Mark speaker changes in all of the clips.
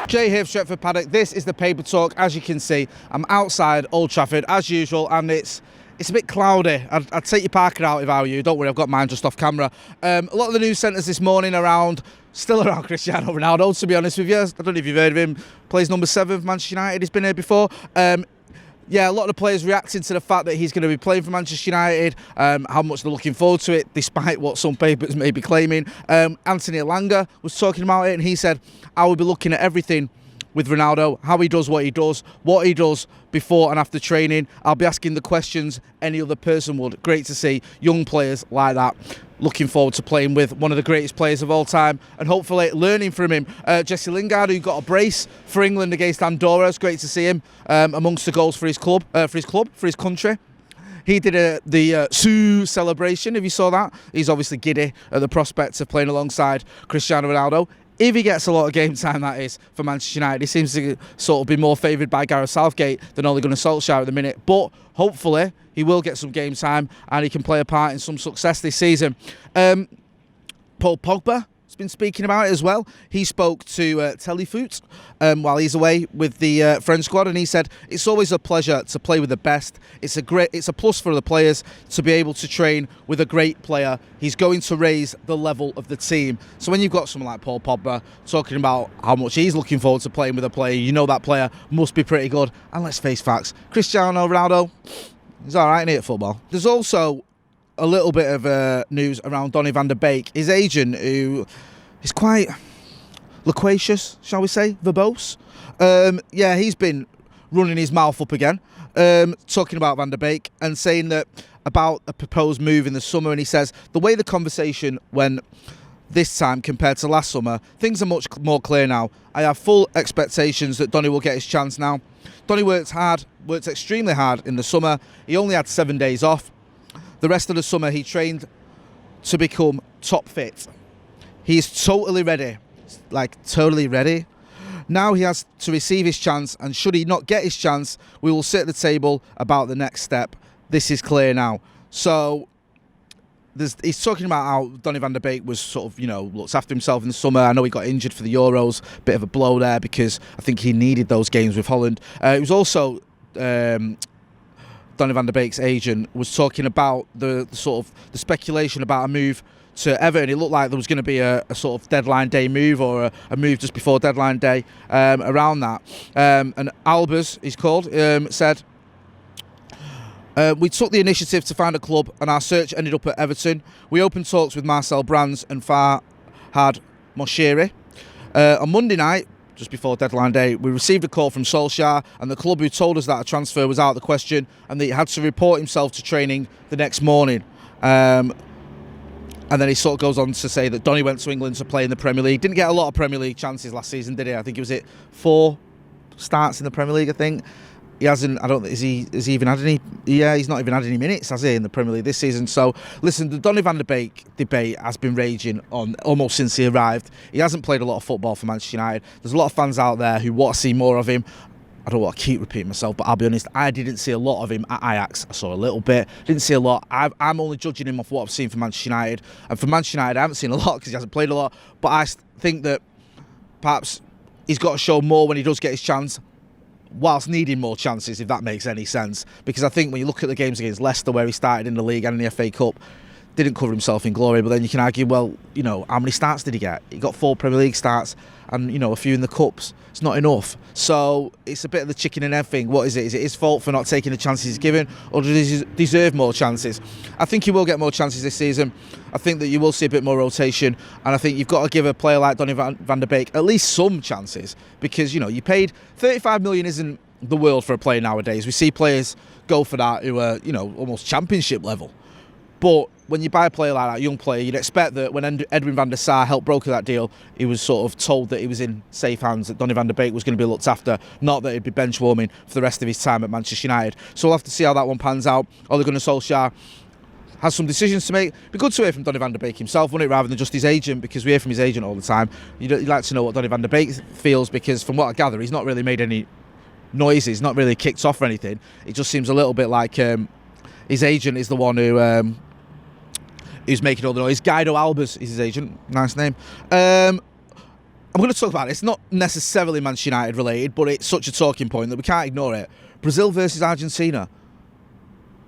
Speaker 1: Jay here for Stretford, Paddock. This is the paper talk. As you can see, I'm outside Old Trafford as usual, and it's a bit cloudy. I'd take your parker out if I were you. Don't worry, I've got mine just off camera. A lot of the news centres this morning still around Cristiano Ronaldo, to be honest with you. I don't know if you've heard of him. Plays number 7 for Manchester United. He's been here before. Yeah, a lot of the players reacting to the fact that he's going to be playing for Manchester United, how much they're looking forward to it, despite what some papers may be claiming. Anthony Elanga was talking about it, and he said, I will be looking at everything with Ronaldo, how he does what he does before and after training. I'll be asking the questions any other person would. Great to see young players like that. Looking forward to playing with one of the greatest players of all time and hopefully learning from him. Jesse Lingard, who got a brace for England against Andorra. It's great to see him amongst the goals for his country. He did the Sue celebration, if you saw that. He's obviously giddy at the prospect of playing alongside Cristiano Ronaldo. If he gets a lot of game time, that is, for Manchester United, he seems to sort of be more favoured by Gareth Southgate than Ole Gunnar Solskjaer at the minute. But hopefully he will get some game time and he can play a part in some success this season. Paul Pogba has been speaking about it as well. He spoke to Telefoot while he's away with the French squad, and he said it's always a pleasure to play with the best. It's a plus for the players to be able to train with a great player. He's going to raise the level of the team. So when you've got someone like Paul Pogba talking about how much he's looking forward to playing with a player, you know that player must be pretty good. And let's face facts, Cristiano Ronaldo, he's all right, isn't he, at football? There's also a little bit of news around Donny van der Beek, his agent, who is quite loquacious, shall we say, verbose. Yeah, he's been running his mouth up again, talking about Van der Beek and saying that about a proposed move in the summer. And he says, the way the conversation went this time compared to last summer, things are much more clear now. I have full expectations that Donny will get his chance now. Donny worked extremely hard in the summer. He only had 7 days off. The rest of the summer he trained to become top fit. He is totally ready, like totally ready. Now he has to receive his chance, and should he not get his chance, we will sit at the table about the next step. This is clear now. So he's talking about how Donny van der Beek was sort of, looks after himself in the summer. I know he got injured for the Euros, bit of a blow there because I think he needed those games with Holland. It was also Donny van der Beek's agent was talking about the speculation about a move to Everton. It looked like there was going to be a sort of deadline day move or a move just before deadline day around that. And Albers, he's called, said, we took the initiative to find a club and our search ended up at Everton. We opened talks with Marcel Brands and Farhad Moshiri. On Monday night, just before deadline day, we received a call from Solskjaer and the club, who told us that a transfer was out of the question and that he had to report himself to training the next morning. And then he sort of goes on to say that Donny went to England to play in the Premier League. Didn't get a lot of Premier League chances last season, did he? I think it was 4 starts in the Premier League, I think. He hasn't, has he even had any? Yeah, he's not even had any minutes, has he, in the Premier League this season? So, listen, the Donny van der Beek debate has been raging on almost since he arrived. He hasn't played a lot of football for Manchester United. There's a lot of fans out there who want to see more of him. I don't want to keep repeating myself, but I'll be honest, I didn't see a lot of him at Ajax. I saw a little bit, didn't see a lot. I'm only judging him off what I've seen for Manchester United. And for Manchester United, I haven't seen a lot because he hasn't played a lot. But I think that perhaps he's got to show more when he does get his chance, whilst needing more chances, if that makes any sense. Because I think when you look at the games against Leicester, where he started in the league and in the FA Cup, didn't cover himself in glory, but then you can argue, well, how many starts did he get? He got 4 Premier League starts and, a few in the Cups. It's not enough. So it's a bit of the chicken and egg thing. What is it? Is it his fault for not taking the chances he's given, or does he deserve more chances? I think he will get more chances this season. I think that you will see a bit more rotation, and I think you've got to give a player like Donny van der Beek at least some chances, because, you paid 35 million isn't the world for a player nowadays. We see players go for that who are, almost championship level. But when you buy a player like that, a young player, you'd expect that when Edwin van der Sar helped broker that deal, he was sort of told that he was in safe hands, that Donny van der Beek was going to be looked after, not that he'd be bench warming for the rest of his time at Manchester United. So we'll have to see how that one pans out. Ole Gunnar Solskjaer has some decisions to make. It'd be good to hear from Donny van der Beek himself, wouldn't it, rather than just his agent, because we hear from his agent all the time. You'd like to know what Donny van der Beek feels, because from what I gather, he's not really made any noises, not really kicked off or anything. It just seems a little bit like his agent is the one who's making all the noise. Guido Albers is his agent. Nice name. I'm going to talk about it. It's not necessarily Manchester United related, but it's such a talking point that we can't ignore it. Brazil versus Argentina.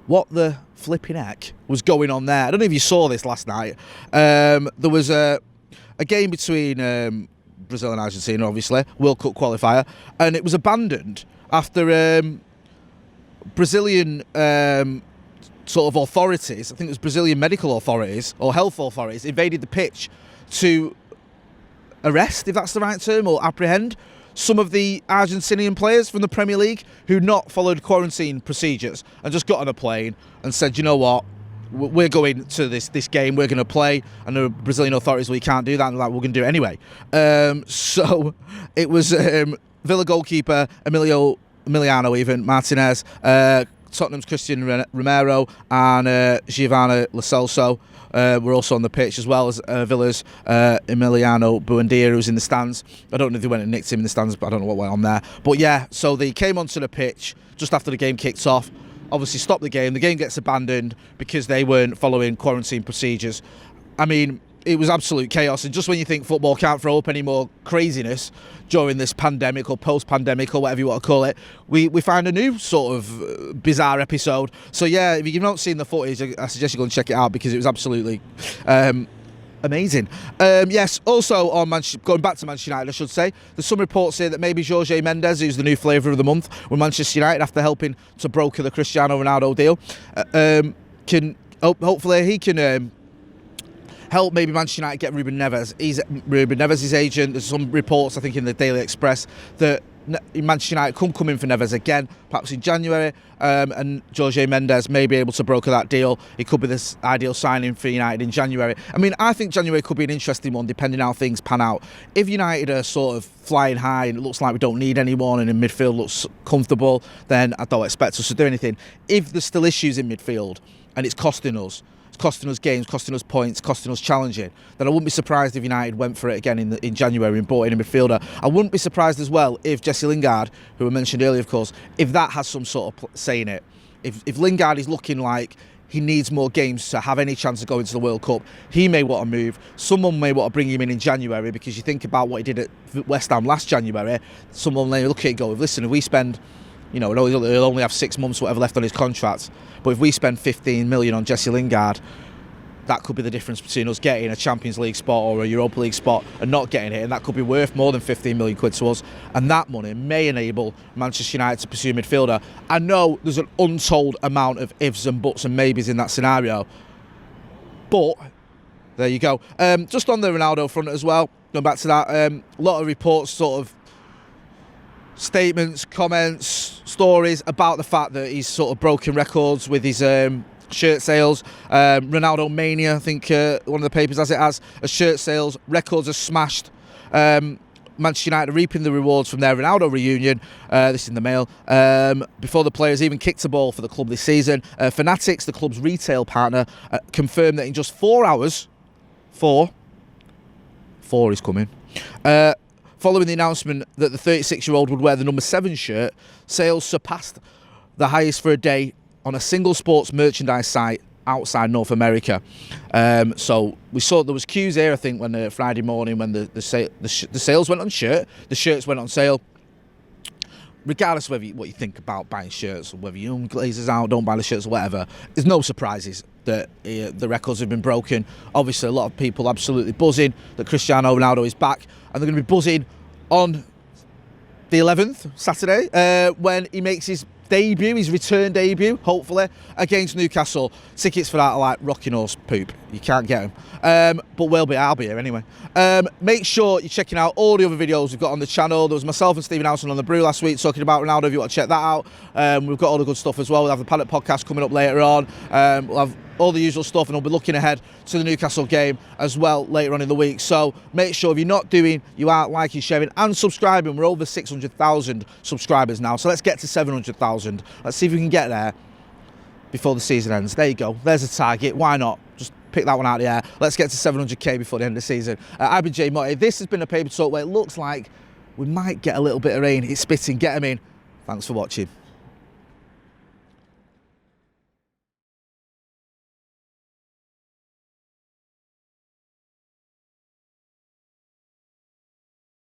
Speaker 1: What the flipping heck was going on there? I don't know if you saw this last night. There was a game between Brazil and Argentina, obviously, World Cup qualifier, and it was abandoned after Brazilian sort of authorities, I think it was Brazilian medical authorities or health authorities, invaded the pitch to arrest, if that's the right term, or apprehend some of the Argentinian players from the Premier League who not followed quarantine procedures and just got on a plane and said, you know what, we're going to this game, we're going to play. And the Brazilian authorities, well, you can't do that, and like, we're going to do it anyway. So it was Villa goalkeeper Emiliano even Martinez, Tottenham's Christian Romero and Giovanni Lo Celso were also on the pitch, as well as Villa's Emiliano Buendia, who's in the stands. I don't know if they went and nicked him in the stands, but I don't know what went on there. But yeah, so they came onto the pitch just after the game kicked off, obviously stopped the game gets abandoned because they weren't following quarantine procedures. I mean, it was absolute chaos, and just when you think football can't throw up any more craziness during this pandemic or post-pandemic or whatever you want to call it, we find a new sort of bizarre episode. So yeah, if you've not seen the footage, I suggest you go and check it out because it was absolutely amazing. Yes, also on going back to Manchester United, I should say, there's some reports here that maybe Jorge Mendes, who's the new flavour of the month with Manchester United after helping to broker the Cristiano Ronaldo deal, hopefully he can help maybe Manchester United get Ruben Neves. He's Ruben Neves' agent. There's some reports, I think, in the Daily Express that Manchester United could come in for Neves again, perhaps in January, and Jorge Mendes may be able to broker that deal. It could be this ideal signing for United in January. I mean, I think January could be an interesting one, depending how things pan out. If United are sort of flying high and it looks like we don't need anyone and in midfield looks comfortable, then I don't expect us to do anything. If there's still issues in midfield and it's costing us games, costing us points, costing us challenging, then I wouldn't be surprised if United went for it again in January and brought in a midfielder. I wouldn't be surprised as well if Jesse Lingard, who I mentioned earlier, of course, if that has some sort of say in it. If Lingard is looking like he needs more games to have any chance of going to the World Cup, he may want to move. Someone may want to bring him in January, because you think about what he did at West Ham last January, someone may look at it and go, listen, if we spend, you know, he'll only have 6 months or whatever left on his contract, but if we spend 15 million on Jesse Lingard, that could be the difference between us getting a Champions League spot or a Europa League spot and not getting it, and that could be worth more than 15 million quid to us, and that money may enable Manchester United to pursue midfielder. I know there's an untold amount of ifs and buts and maybes in that scenario, but there you go. Just on the Ronaldo front as well, going back to that, a lot of reports, sort of statements, comments, stories about the fact that he's sort of broken records with his shirt sales. Ronaldo Mania, I think one of the papers has it as shirt sales. Records are smashed. Manchester United are reaping the rewards from their Ronaldo reunion. This is in the Mail. Before the players even kicked a ball for the club this season, Fanatics, the club's retail partner, confirmed that in just 4 hours, four is coming, following the announcement that the 36-year-old would wear the number 7 shirt, sales surpassed the highest for a day on a single sports merchandise site outside North America. So we saw there was queues here, I think, when Friday morning when the sales went on the shirts went on sale. Regardless of what you think about buying shirts, or whether you own Glazers out, don't buy the shirts or whatever, there's no surprises that the records have been broken. Obviously, a lot of people absolutely buzzing that Cristiano Ronaldo is back, and they're going to be buzzing on the 11th, Saturday, when he makes his return debut, hopefully, against Newcastle. Tickets for that are like rocking horse poop. You can't get them. But I'll be here anyway. Make sure you're checking out all the other videos we've got on the channel. There was myself and Stephen Howson on the Brew last week talking about Ronaldo, if you want to check that out. We've got all the good stuff as well. We'll have the Paddock podcast coming up later on. We'll have all the usual stuff, and we'll be looking ahead to the Newcastle game as well later on in the week. So make sure if you're not doing, you are liking, sharing and subscribing. We're over 600,000 subscribers now, so let's get to 700,000. Let's see if we can get there before the season ends. There you go, there's a target. Why not just pick that one out of the air? Let's get to 700k before the end of the season. I've been Jay Motty. This has been a Paper Talk where it looks like we might get a little bit of rain. It's spitting, get them in. Thanks for watching.